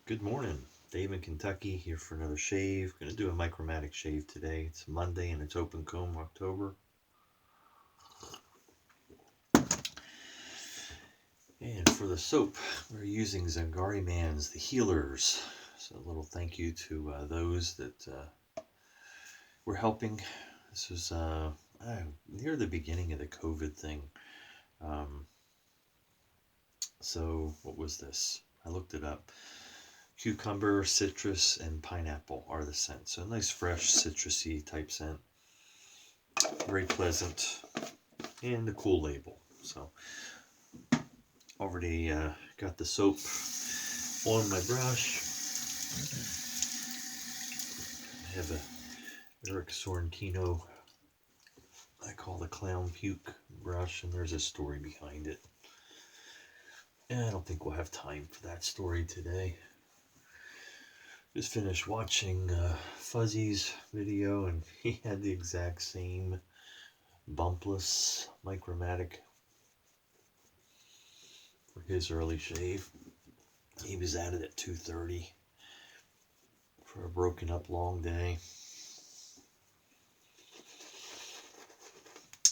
Good morning. Dave in Kentucky here for another shave. Going to do a Micromatic shave today. It's Monday and it's open comb October. And for the soap, we're using Zingari Man's The Healers. So a little thank you to those that were helping. This was near the beginning of the COVID thing. So what was this? I looked it up. Cucumber, citrus, and pineapple are the scents. So a nice, fresh, citrusy type scent. Very pleasant. And a cool label. So already got the soap on my brush. I have a Eric Sorrentino, I call the clown puke brush, and there's a story behind it. And I don't think we'll have time for that story today. Just finished watching Fuzzy's video, and he had the exact same bumpless Micromatic for his early shave. He was at it at 2:30 for a broken up long day.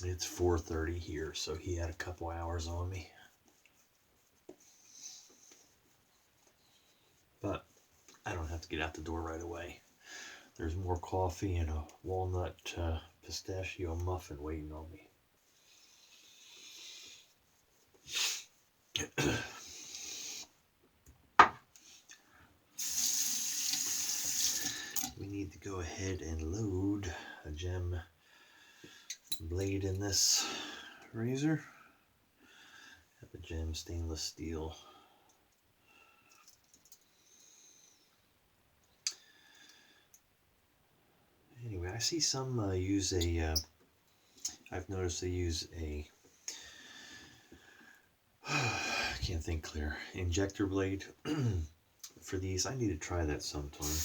It's 4:30 here, so he had a couple hours on me. But I don't have to get out the door right away. There's more coffee and a walnut pistachio muffin waiting on me. We need to go ahead and load a gem blade in this razor. Have a gem stainless steel. Anyway, I see some use a, I've noticed they use a, I can't think clear, injector blade for these. I need to try that sometime.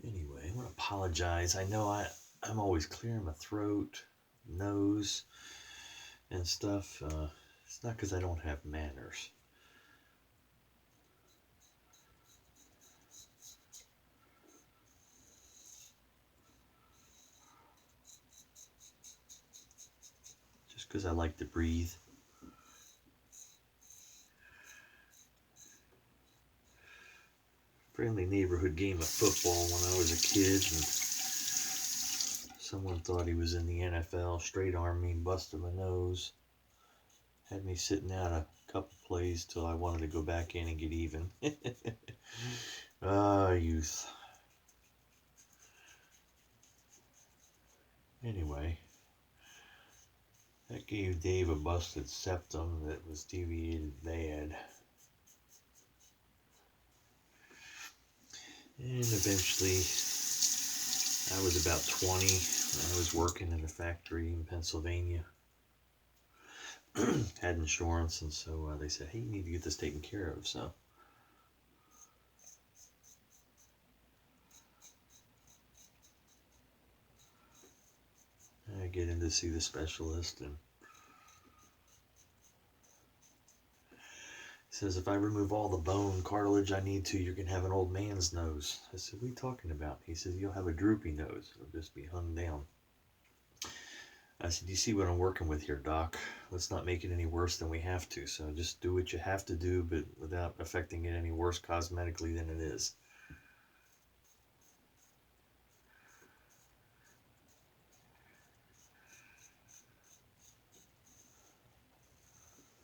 Anyway, I want to apologize. I know I'm always clearing my throat, nose, and stuff. It's not because I don't have manners. Just because I like to breathe. Friendly neighborhood game of football when I was a kid, and someone thought he was in the NFL, straight arm me, busted my nose. Had me sitting out a couple plays till I wanted to go back in and get even. Youth. Anyway, that gave Dave a busted septum that was deviated bad. And eventually, I was about 20 when I was working in a factory in Pennsylvania. Had insurance, and so they said, hey, you need to get this taken care of. So I get in to see the specialist, and he says, if I remove all the bone cartilage I need to, you're going to have an old man's nose. I said, what are you talking about? He says, you'll have a droopy nose. It'll just be hung down. I said, you see what I'm working with here, Doc? Let's not make it any worse than we have to. So just do what you have to do, but without affecting it any worse cosmetically than it is.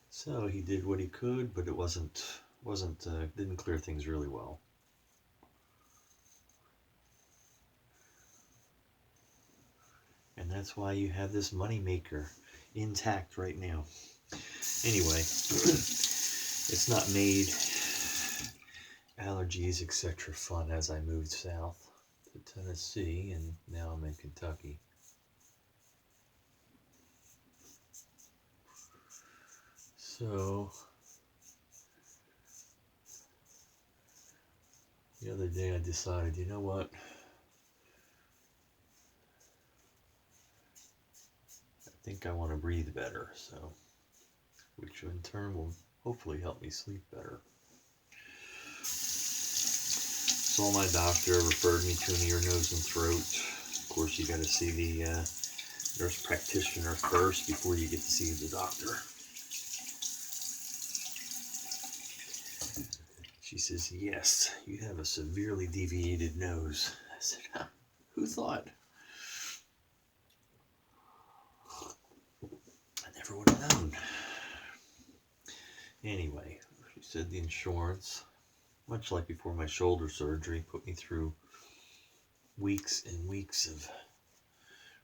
So he did what he could, but it didn't clear things really well. And that's why you have this moneymaker intact right now. Anyway, it's not made allergies, etc. fun as I moved south to Tennessee, and now I'm in Kentucky. So the other day I decided, you know what? I think I want to breathe better, so which in turn will hopefully help me sleep better. Saw my doctor, referred me to an ear, nose, and throat. Of course, you got to see the nurse practitioner first before you get to see the doctor. She says, yes, you have a severely deviated nose. I said, huh, who thought? I never would have known. Anyway, she said the insurance, much like before my shoulder surgery, put me through weeks and weeks of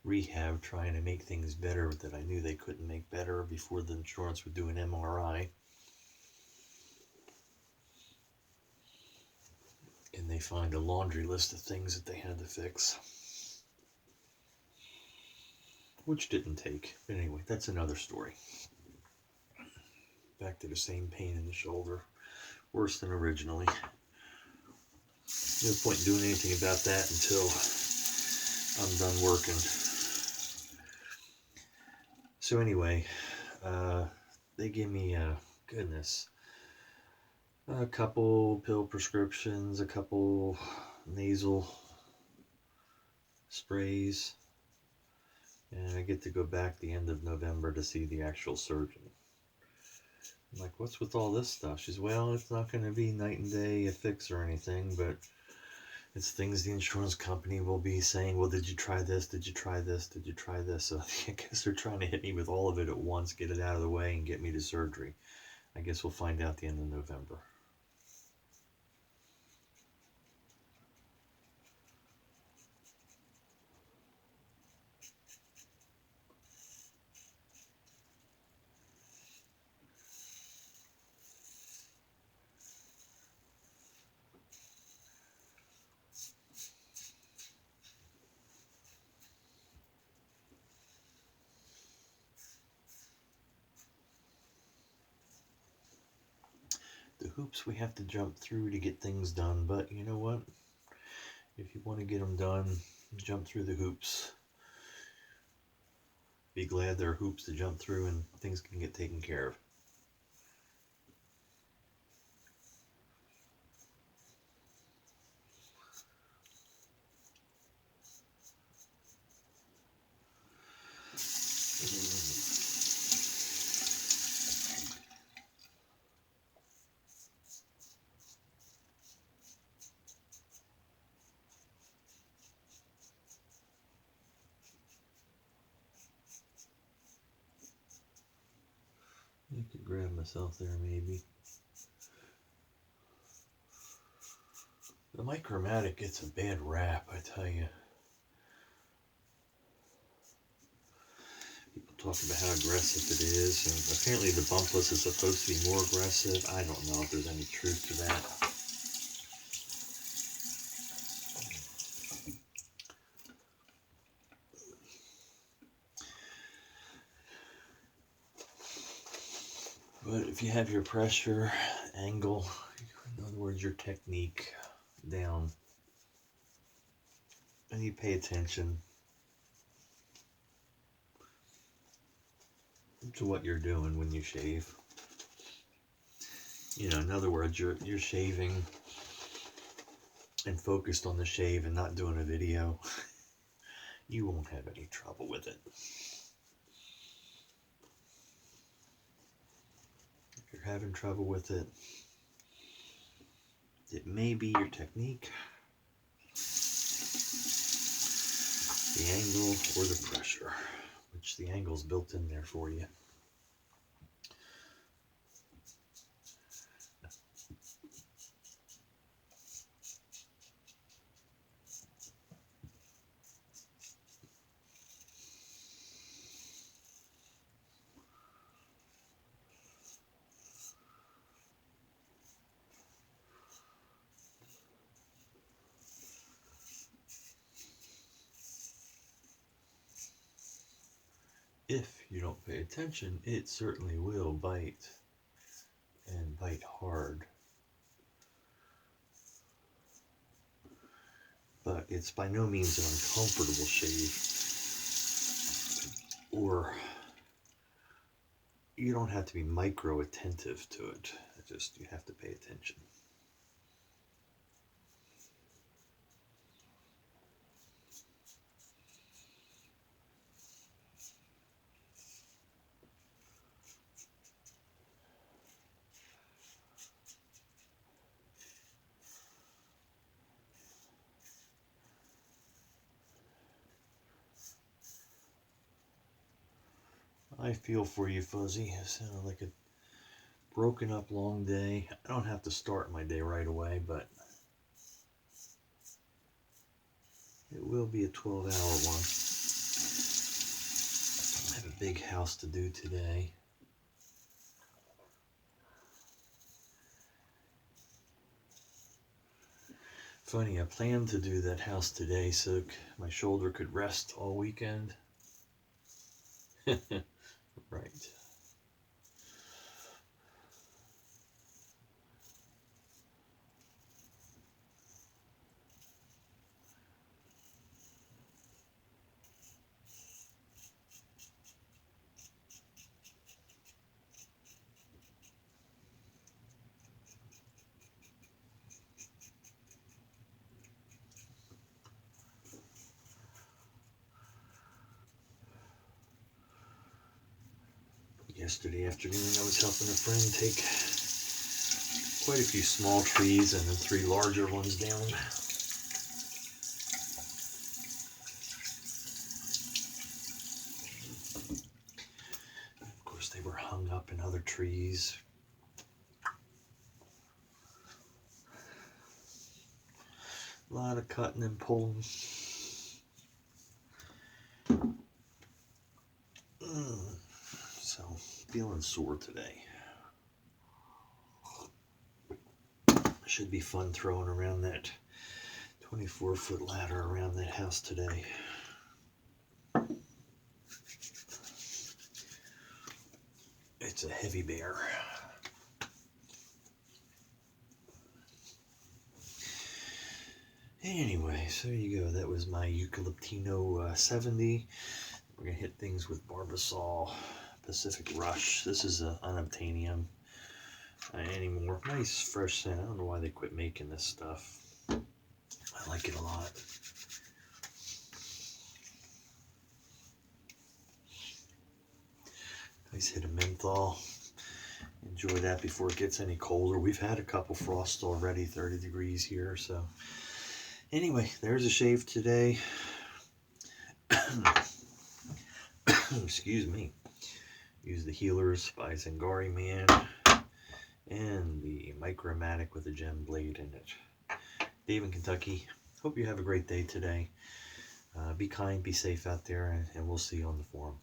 rehab trying to make things better that I knew they couldn't make better before the insurance would do an MRI. And they find a laundry list of things that they had to fix, which didn't take. But anyway, that's another story. Back to the same pain in the shoulder, worse than originally. No point in doing anything about that until I'm done working. So anyway, they gave me, goodness, a couple pill prescriptions, a couple nasal sprays, and I get to go back the end of November to see the actual surgeon. I'm like, what's with all this stuff? She's, well, it's not going to be night and day a fix or anything, but it's things the insurance company will be saying, well, did you try this? Did you try this? Did you try this? So I guess they're trying to hit me with all of it at once, get it out of the way, and get me to surgery. I guess we'll find out the end of November. The hoops we have to jump through to get things done, but you know what? If you want to get them done, jump through the hoops. Be glad there are hoops to jump through and things can get taken care of. I could grab myself there maybe. The Micromatic gets a bad rap, I tell you. People talk about how aggressive it is, and apparently the bumpless is supposed to be more aggressive. I don't know if there's any truth to that. But if you have your pressure, angle, in other words, your technique down, and you pay attention to what you're doing when you shave. You know, in other words, you're shaving and focused on the shave and not doing a video, you won't have any trouble with it. If you're having trouble with it, it may be your technique, the angle, or the pressure, which the angle's built in there for you. If you don't pay attention, it certainly will bite, and bite hard. But it's by no means an uncomfortable shave or you don't have to be micro attentive to it. You have to pay attention. I feel for you, Fuzzy. It sounded like a broken up long day. I don't have to start my day right away, but it will be a 12-hour one. I have a big house to do today. Funny, I planned to do that house today so my shoulder could rest all weekend. Right. Yesterday afternoon I was helping a friend take quite a few small trees and then 3 larger ones down. Of course they were hung up in other trees. A lot of cutting and pulling. So, feeling sore today. Should be fun throwing around that 24-foot ladder around that house today. It's a heavy bear. Anyway, so there you go. That was my Eucaliptino 70. We're going to hit things with Barbasol Pacific Rush. This is an unobtainium anymore. Nice fresh scent. I don't know why they quit making this stuff. I like it a lot. Nice hit of menthol. Enjoy that before it gets any colder. We've had a couple frosts already, 30 degrees here. So anyway, there's a shave today. Excuse me. Use the Healers by Zingari Man and the Micromatic with a gem blade in it. Dave in Kentucky. Hope you have a great day today. Be kind, be safe out there, and we'll see you on the forum.